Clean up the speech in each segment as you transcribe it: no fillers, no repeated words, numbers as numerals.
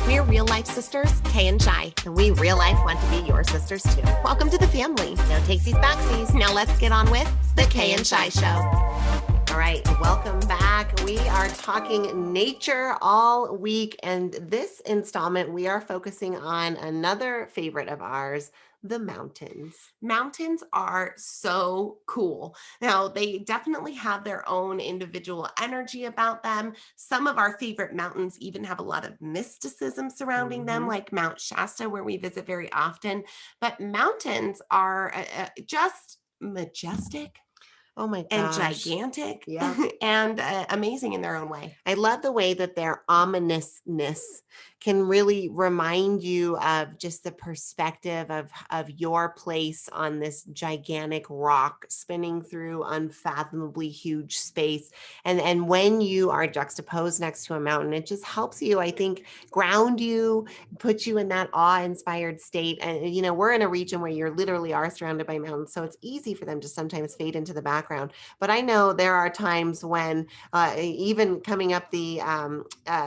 We're real life sisters, Kay and Shi, and we real life want to be your sisters too. Welcome to the family. No takesies backsies. Now let's get on with the Kay and Shi Show. All right, welcome back. We are talking nature all week, and this installment we are focusing on another favorite of ours, the mountains. Mountains are so cool. Now, they definitely have their own individual energy about them. Some of our favorite mountains even have a lot of mysticism surrounding them, like Mount Shasta, where we visit very often. But mountains are just majestic. Oh my And gosh. gigantic, Yeah. and amazing in their own way. I love the way that their ominousness can really remind you of just the perspective of your place on this gigantic rock spinning through unfathomably huge space. And when you are juxtaposed next to a mountain, it just helps you, I think, ground you, put you in that awe-inspired state. And, you know, we're in a region where you literally are surrounded by mountains, so it's easy for them to sometimes fade into the background. But I know there are times when even coming up the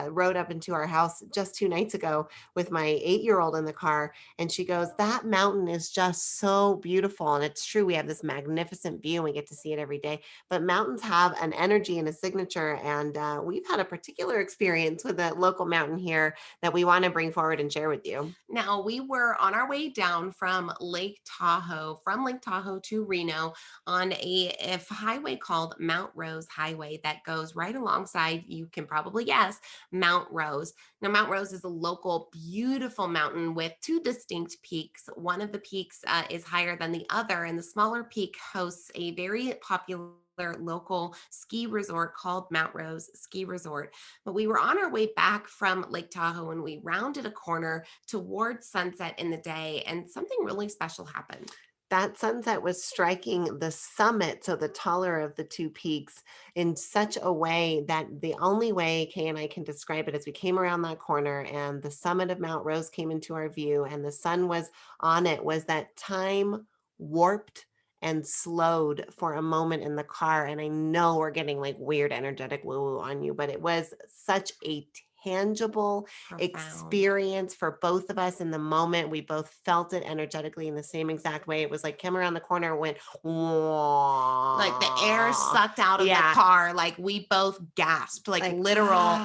road up into our house just 2 nights ago with my 8-year-old in the car, and she goes, that mountain is just so beautiful. And it's true, we have this magnificent view and we get to see it every day, but mountains have an energy and a signature. And we've had a particular experience with a local mountain here that we want to bring forward and share with you. Now, we were on our way down from Lake Tahoe to Reno on a highway called Mount Rose Highway that goes right alongside, you can probably guess, Mount Rose. Now, Mount Rose is a local, beautiful mountain with 2 distinct peaks. One of the peaks is higher than the other, and the smaller peak hosts a very popular local ski resort called Mount Rose Ski Resort. But we were on our way back from Lake Tahoe and we rounded a corner towards sunset in the day, and something really special happened. That sunset was striking the summit, so the taller of the 2 peaks, in such a way that the only way Kay and I can describe it is we came around that corner and the summit of Mount Rose came into our view and the sun was on it, was that time warped and slowed for a moment in the car. And I know we're getting like weird energetic woo-woo on you, but it was such a tangible experience for both of us in the moment. We both felt it energetically in the same exact way. It was like came around the corner, went whoa, like the air sucked out of the car. Like we both gasped, like literal.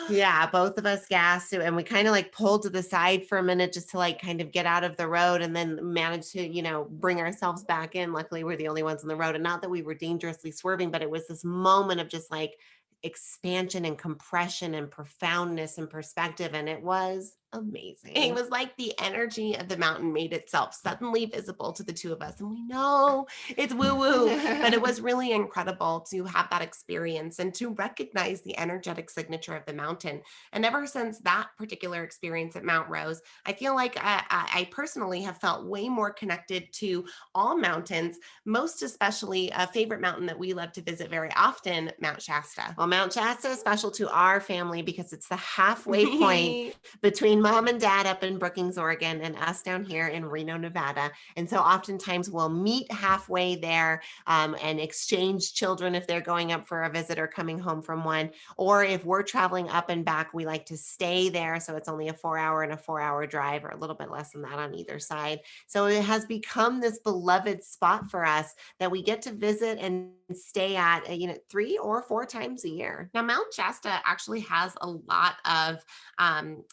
Yeah, both of us gasped, and we kind of like pulled to the side for a minute just to like kind of get out of the road, and then managed to, you know, bring ourselves back in. Luckily, we're the only ones on the road, and not that we were dangerously swerving, but it was this moment of just like expansion and compression and profoundness and perspective, and it was amazing. It was like the energy of the mountain made itself suddenly visible to the 2 of us. And we know it's woo-woo, but it was really incredible to have that experience and to recognize the energetic signature of the mountain. And ever since that particular experience at Mount Rose, I feel like I personally have felt way more connected to all mountains, most especially a favorite mountain that we love to visit very often, Mount Shasta. Well, Mount Shasta is special to our family because it's the halfway point between Mom and Dad up in Brookings, Oregon, and us down here in Reno, Nevada. And so oftentimes we'll meet halfway there and exchange children if they're going up for a visit or coming home from one. Or if we're traveling up and back, we like to stay there. So it's only a 4-hour and a 4-hour drive, or a little bit less than that on either side. So it has become this beloved spot for us that we get to visit and stay at, 3 or 4 times a year. Now, Mount Shasta actually has a lot of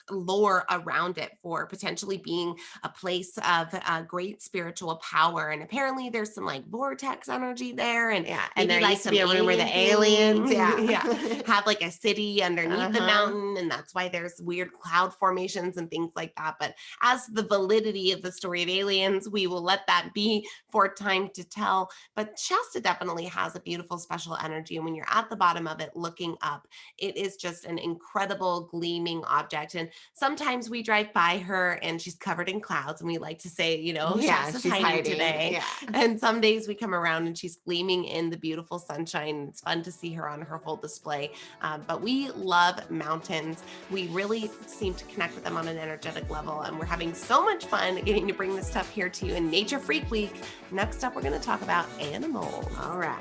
lore around it for potentially being a place of great spiritual power. And apparently there's some like vortex energy there. And and there used to be a room where the aliens have like a city underneath the mountain. And that's why there's weird cloud formations and things like that. But as the validity of the story of aliens, we will let that be for time to tell. But Shasta definitely has a beautiful special energy. And when you're at the bottom of it looking up, it is just an incredible gleaming object. And sometimes we drive by her and she's covered in clouds and we like to say, Shasta's she's hiding hiding today. Yeah. And some days we come around and she's gleaming in the beautiful sunshine. It's fun to see her on her full display. But we love mountains. We really seem to connect with them on an energetic level. And we're having so much fun getting to bring this stuff here to you in Nature Freak Week. Next up, we're going to talk about animals. All right.